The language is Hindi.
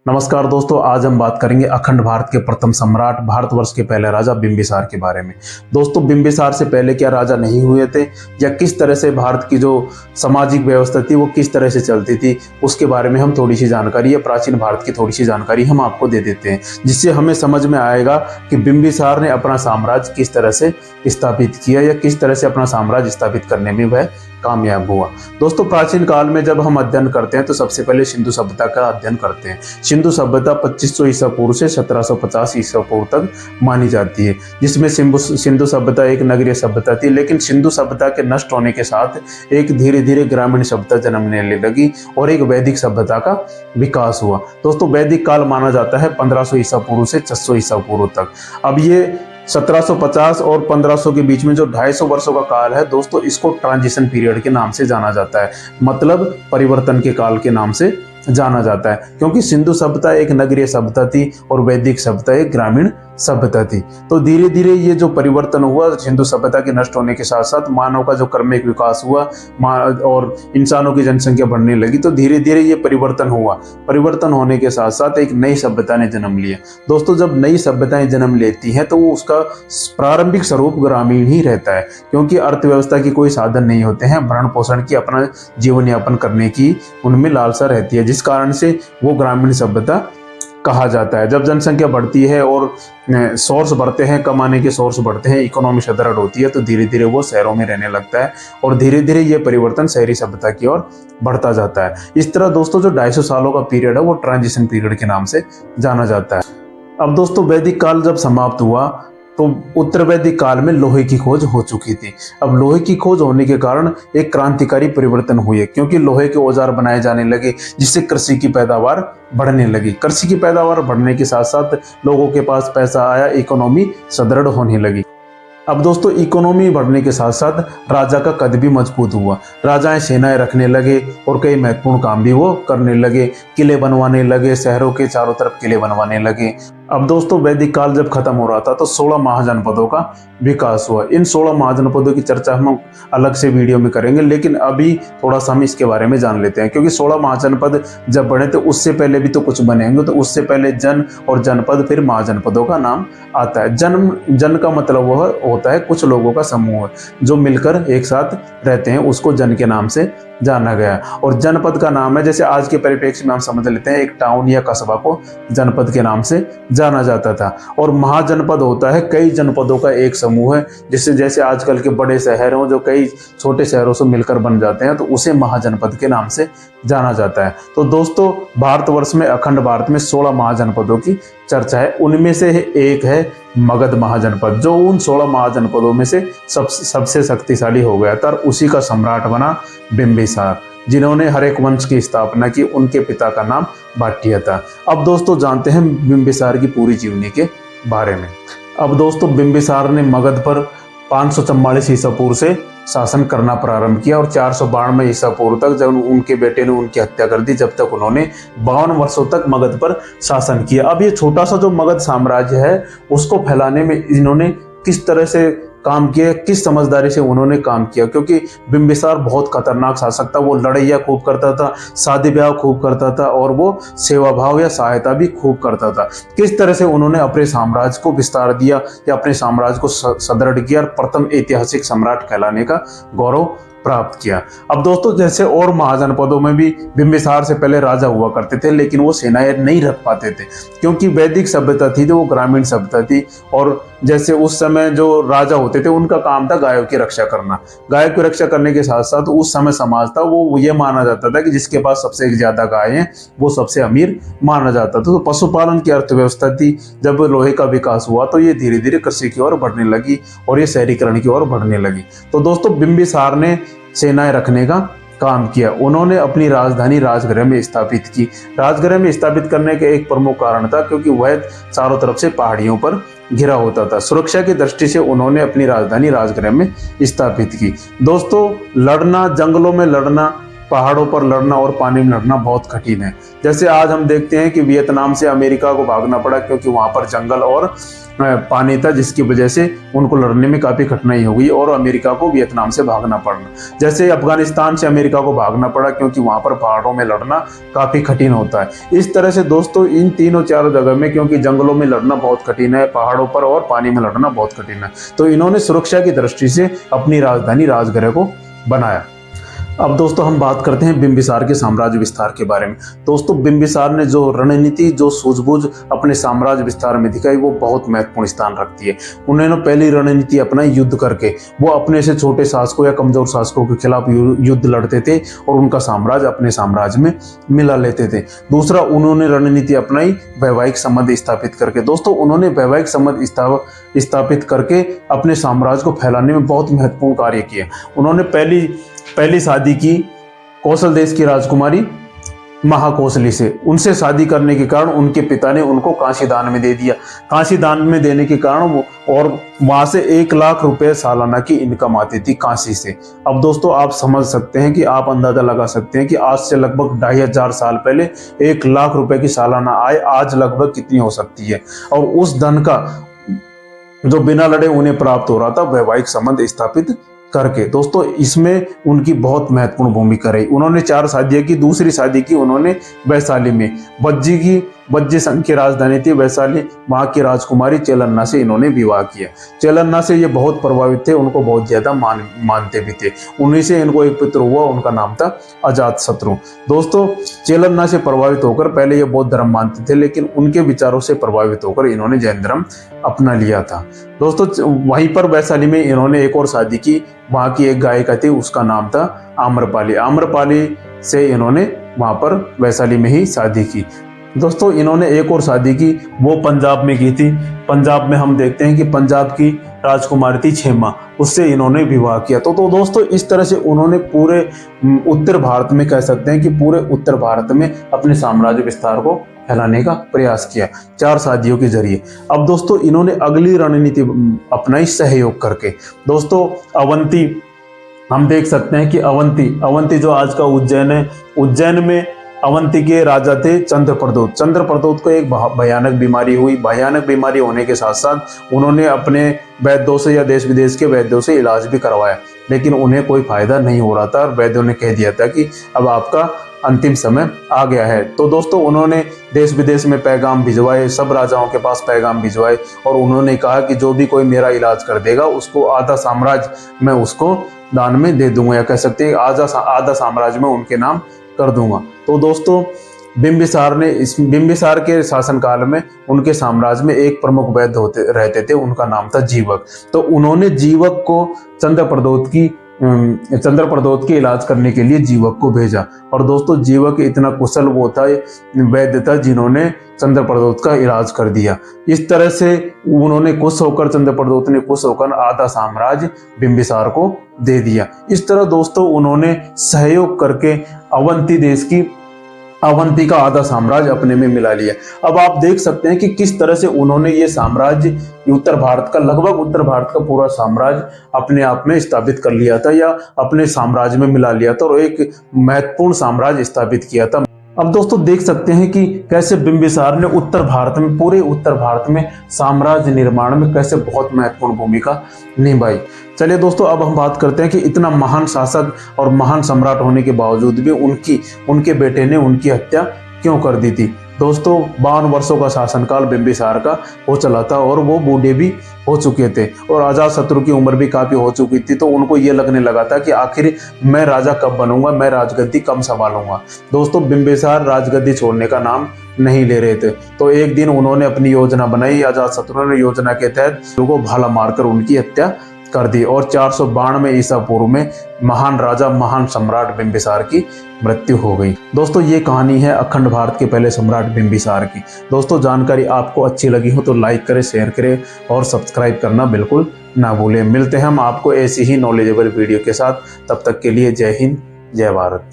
नमस्कार दोस्तों, आज हम बात करेंगे अखंड भारत के प्रथम सम्राट, भारतवर्ष के पहले राजा बिंबिसार के बारे में। दोस्तों, बिंबिसार से पहले क्या राजा नहीं हुए थे या किस तरह से भारत की जो सामाजिक व्यवस्था थी वो किस तरह से चलती थी, उसके बारे में हम थोड़ी सी जानकारी या प्राचीन भारत की थोड़ी सी जानकारी हम आपको दे देते हैं, जिससे हमें समझ में आएगा कि बिंबिसार ने अपना साम्राज्य किस तरह से स्थापित किया या किस तरह से अपना साम्राज्य स्थापित करने में वह कामयाब हुआ। दोस्तों, प्राचीन काल में जब हम अध्ययन करते हैं तो सबसे पहले सिंधु सभ्यता का अध्ययन करते हैं। सिंधु सभ्यता 2500 ईसा पूर्व से 1750 ईसा पूर्व तक मानी जाती है, जिसमें सिंधु सभ्यता एक नगरीय सभ्यता थी। लेकिन सिंधु सभ्यता के नष्ट होने के साथ एक धीरे धीरे ग्रामीण सभ्यता जन्म लेने लगी और एक वैदिक सभ्यता का विकास हुआ। दोस्तों, वैदिक काल माना जाता है 1500 ईसा पूर्व से 600 ईसा पूर्व तक। अब ये 1750 और 1500 के बीच में जो 250 वर्षों का काल है दोस्तों, इसको ट्रांजिशन पीरियड के नाम से जाना जाता है, मतलब परिवर्तन के काल के नाम से जाना जाता है, क्योंकि सिंधु सभ्यता एक नगरीय सभ्यता थी और वैदिक सभ्यता एक ग्रामीण सभ्यता थी। तो धीरे धीरे ये जो परिवर्तन हुआ, सिंधु सभ्यता के नष्ट होने के साथ साथ मानव का जो क्रमिक विकास हुआ और इंसानों की जनसंख्या बढ़ने लगी, तो धीरे धीरे ये परिवर्तन हुआ। परिवर्तन होने के साथ साथ एक नई सभ्यता ने जन्म लिया। दोस्तों, जब नई सभ्यताएं जन्म लेती हैं तो वो उसका प्रारंभिक स्वरूप ग्रामीण ही रहता है, क्योंकि अर्थव्यवस्था की कोई साधन नहीं होते हैं, भरण पोषण की, अपना जीवन यापन करने की उनमें लालसा रहती है, जिस कारण से वो ग्रामीण सभ्यता कहा जाता है। जब जनसंख्या बढ़ती है और सोर्स बढ़ते हैं, कमाने के सोर्स बढ़ते हैं, इकोनॉमी सुदृढ़ होती है, तो धीरे धीरे वो शहरों में रहने लगता है और धीरे धीरे ये परिवर्तन शहरी सभ्यता की ओर बढ़ता जाता है। इस तरह दोस्तों, जो 250 सालों का पीरियड है वो ट्रांजिशन पीरियड के नाम से जाना जाता है। अब दोस्तों, वैदिक काल जब समाप्त हुआ तो उत्तर वैदिक काल में लोहे की खोज हो चुकी थी। अब लोहे की खोज होने के कारण एक क्रांतिकारी परिवर्तन हुए, क्योंकि लोहे के औजार बनाए जाने लगे, जिससे कृषि की पैदावार बढ़ने लगी। कृषि की पैदावार बढ़ने के साथ साथ लोगों के पास पैसा आया, इकोनॉमी सुदृढ़ होने लगी। अब दोस्तों, इकोनॉमी बढ़ने के साथ साथ राजा का कद भी मजबूत हुआ। राजाएं सेनाएं रखने लगे और कई महत्वपूर्ण काम भी वो करने लगे, किले बनवाने लगे, शहरों के चारों तरफ किले बनवाने लगे। अब दोस्तों, वैदिक काल जब खत्म हो रहा था तो 16 महाजनपदों का विकास हुआ। इन 16 महाजनपदों की चर्चा हम अलग से वीडियो में करेंगे, लेकिन अभी थोड़ा सा हम इसके बारे में जान लेते हैं, क्योंकि 16 महाजनपद जब बने तो उससे पहले भी तो कुछ बने होंगे, तो उससे पहले जन और जनपद, फिर महाजनपदों का नाम आता है। जन का मतलब वह होता है कुछ लोगों का समूह जो मिलकर एक साथ रहते हैं, उसको जन के नाम से जाना गया। और जनपद का नाम है, जैसे आज के परिप्रेक्ष्य में हम समझ लेते हैं, एक टाउन या कस्बा को जनपद के नाम से जाना जाता था। और महाजनपद होता है कई जनपदों का एक समूह है, जिससे जैसे आजकल के बड़े शहर हों जो कई छोटे शहरों से मिलकर बन जाते हैं, तो उसे महाजनपद के नाम से जाना जाता है। तो दोस्तों, भारतवर्ष में, अखंड भारत में 16 महाजनपदों की चर्चा है। उनमें से एक है मगध महाजनपद, जो उन 16 महाजनपदों में से सबसे शक्तिशाली हो गया था और उसी का सम्राट बना बिंबिसार, जिन्होंने हरेक वंश की स्थापना की। उनके पिता का नाम भाटिया था। अब दोस्तों, जानते हैं बिंबिसार की पूरी जीवनी के बारे में। अब दोस्तों, बिंबिसार ने मगध पर 544 ईसा पूर्व से शासन करना प्रारंभ किया और 492 ईसा पूर्व तक, जब उनके बेटे ने उनकी हत्या कर दी, जब तक उन्होंने 52 वर्षों तक मगध पर शासन किया। अब ये छोटा सा जो मगध साम्राज्य है उसको फैलाने में इन्होंने किस तरह से काम किया, किस समझदारी से उन्होंने काम किया, क्योंकि बिंबिसार बहुत खतरनाक शासक था। वो लड़ाइयाँ खूब करता था, शादी ब्याह खूब करता था और वो सेवा भाव या सहायता भी खूब करता था। किस तरह से उन्होंने अपने साम्राज्य को विस्तार दिया या अपने साम्राज्य को सुदृढ़ किया और प्रथम ऐतिहासिक सम्राट कहलाने का गौरव प्राप्त किया। अब दोस्तों, जैसे और महाजनपदों में भी बिंबिसार से पहले राजा हुआ करते थे, लेकिन वो सेनाएं नहीं रख पाते थे, क्योंकि वैदिक सभ्यता थी तो वो ग्रामीण सभ्यता थी। और जैसे उस समय जो राजा होते थे उनका काम था गायों की रक्षा करना। गायों की रक्षा करने के साथ साथ उस समय समाज था वो ये माना जाता था कि जिसके पास सबसे ज्यादा गाय हैं वो सबसे अमीर माना जाता था। तो पशुपालन की अर्थव्यवस्था थी। जब लोहे का विकास हुआ तो ये धीरे धीरे कृषि की ओर बढ़ने लगी और ये शहरीकरण की ओर बढ़ने लगी। तो दोस्तों, बिंबिसार ने सेनाएं रखने का काम किया। उन्होंने अपनी राजधानी राजगृह में स्थापित की। राजगृह में स्थापित करने का एक प्रमुख कारण था क्योंकि वह चारों तरफ से पहाड़ियों पर घिरा होता था। सुरक्षा की दृष्टि से उन्होंने अपनी राजधानी राजगृह में स्थापित की। दोस्तों, लड़ना, जंगलों में लड़ना पहाड़ों पर लड़ना और पानी में लड़ना बहुत कठिन है। जैसे आज हम देखते हैं कि वियतनाम से अमेरिका को भागना पड़ा क्योंकि वहां पर जंगल और पानी था, जिसकी वजह से उनको लड़ने में काफी कठिनाई हो गई और अमेरिका को वियतनाम से भागना पड़ा। जैसे अफगानिस्तान से अमेरिका को भागना पड़ा क्योंकि वहां पर पहाड़ों में लड़ना काफी कठिन होता है। इस तरह से दोस्तों इन तीनों चारों जगह में, क्योंकि जंगलों में लड़ना बहुत कठिन है, पहाड़ों पर और पानी में लड़ना बहुत कठिन है, तो इन्होंने सुरक्षा की दृष्टि से अपनी राजधानी राजगृह को बनाया। अब दोस्तों हम बात करते हैं बिंबिसार के साम्राज्य विस्तार के बारे में। दोस्तों बिंबिसार ने जो रणनीति, जो सूझबूझ अपने साम्राज्य विस्तार में दिखाई, वो बहुत महत्वपूर्ण स्थान रखती है। उन्होंने पहली रणनीति अपनाई युद्ध करके। वो अपने से छोटे शासकों या कमजोर शासकों के खिलाफ युद्ध लड़ते थे और उनका साम्राज्य अपने साम्राज्य में मिला लेते थे। दूसरा, उन्होंने रणनीति अपनाई वैवाहिक संबंध स्थापित करके। दोस्तों उन्होंने वैवाहिक संबंध स्थापित करके अपने साम्राज्य को फैलाने में बहुत महत्वपूर्ण कार्य किया। उन्होंने पहली शादी की कौशल देश की राजकुमारी महाकौशली से। उनसे शादी करने के कारण उनके पिता ने उनको काशी दान में दे दिया। काशी दान में देने के कारण और वहां से 1 लाख रुपए सालाना की इनकम आती थी काशी से। अब दोस्तों आप समझ सकते हैं कि आप अंदाजा लगा सकते हैं कि आज से लगभग 2500 साल पहले 1 लाख रुपए की सालाना आय आज लगभग कितनी हो सकती है। और उस धन का जो बिना लड़े उन्हें प्राप्त हो रहा था वैवाहिक संबंध स्थापित करके। दोस्तों इसमें उनकी बहुत महत्वपूर्ण भूमिका रही। उन्होंने 4 शादियां की। दूसरी शादी की उन्होंने वैशाली में, बज्जी संघ की राजधानी थी वैशाली, वहां की राजकुमारी चेलन्ना से इन्होंने विवाह किया। चेलन्ना से ये बहुत प्रभावित थे, उनको बहुत ज्यादा मानते भी थे। उन्हीं से इनको एक पुत्र हुआ, उनका नाम था अजातशत्रु। दोस्तों चेलन्ना से प्रभावित होकर पहले ये बौद्ध धर्म मानते थे, लेकिन उनके विचारों से प्रभावित होकर इन्होंने जैन धर्म अपना लिया था। दोस्तों वहीं पर वैशाली में इन्होंने एक और शादी की। वहां की एक गायिका थी, उसका नाम था आम्रपाली। आम्रपाली से इन्होंने वहां पर वैशाली में ही शादी की। दोस्तों इन्होंने एक और शादी की, वो पंजाब में की थी। पंजाब में हम देखते हैं कि पंजाब की राजकुमारी थी क्षेमा, उससे इन्होंने विवाह किया। तो दोस्तों इस तरह से उन्होंने पूरे उत्तर भारत में, कह सकते हैं कि पूरे उत्तर भारत में अपने साम्राज्य विस्तार को फैलाने का प्रयास किया 4 शादियों के जरिए। अब दोस्तों इन्होंने अगली रणनीति अपनाई सहयोग करके। दोस्तों अवंती, हम देख सकते हैं कि अवंती जो आज का उज्जैन है, उज्जैन में अवंती के राजा थे चंद्रप्रदोत। चंद्रप्रदोत को एक भयानक बीमारी हुई। भयानक बीमारी होने के साथ साथ उन्होंने अपने वैद्यों से या देश विदेश के वैद्यों से इलाज भी करवाया, लेकिन उन्हें कोई फायदा नहीं हो रहा था और वैद्यों ने कह दिया था कि अब आपका अंतिम समय आ गया है। तो दोस्तों उन्होंने देश विदेश में पैगाम भिजवाए, सब राजाओं के पास पैगाम भिजवाए और उन्होंने कहा कि जो भी कोई मेरा इलाज कर देगा उसको आधा साम्राज्य मैं उसको दान में दे दूंगा, या कह सकते हैं आधा साम्राज्य में उनके नाम कर दूंगा। तो दोस्तों बिंबिसार के शासनकाल में उनके साम्राज्य में एक प्रमुख वैद्य रहते थे, उनका नाम था जीवक। तो उन्होंने जीवक को चंद्रप्रदोत के इलाज करने के लिए जीवक को भेजा। और दोस्तों जीवक इतना कुशल वो था, वैद्य था, जिन्होंने चंद्रप्रदोत का इलाज कर दिया। इस तरह से उन्होंने चंद्रप्रदोत ने खुश होकर आधा साम्राज्य बिंबिसार को दे दिया। इस तरह दोस्तों उन्होंने सहयोग करके अवंती का आधा साम्राज्य अपने में मिला लिया। अब आप देख सकते हैं कि किस तरह से उन्होंने ये साम्राज्य लगभग उत्तर भारत का पूरा साम्राज्य अपने आप में स्थापित कर लिया था, या अपने साम्राज्य में मिला लिया था और एक महत्वपूर्ण साम्राज्य स्थापित किया था। अब दोस्तों देख सकते हैं कि कैसे बिंबिसार ने पूरे उत्तर भारत में साम्राज्य निर्माण में कैसे बहुत महत्वपूर्ण भूमिका निभाई। चलिए दोस्तों अब हम बात करते हैं कि इतना महान शासक और महान सम्राट होने के बावजूद भी उनके बेटे ने उनकी हत्या क्यों कर दी थी। दोस्तों 52 वर्षों का शासनकाल बिंबिसार का हो चला था और वो बूढ़े भी हो चुके थे और अजातशत्रु की उम्र भी काफी हो चुकी थी। तो उनको ये लगने लगा था कि आखिर मैं राजा कब बनूंगा, मैं राजगद्दी कब संभालूंगा। दोस्तों बिंबिसार राजगद्दी छोड़ने का नाम नहीं ले रहे थे। तो एक दिन उन्होंने अपनी योजना बनाई। अजातशत्रु ने योजना के तहत लोगों को भाला मारकर उनकी हत्या कर दी और 492 ईसा पूर्व में महान राजा, महान सम्राट बिंबिसार की मृत्यु हो गई। दोस्तों ये कहानी है अखंड भारत के पहले सम्राट बिंबिसार की। दोस्तों जानकारी आपको अच्छी लगी हो तो लाइक करें, शेयर करें और सब्सक्राइब करना बिल्कुल ना भूलें। मिलते हैं हम आपको ऐसी ही नॉलेजेबल वीडियो के साथ। तब तक के लिए जय हिंद, जय भारत।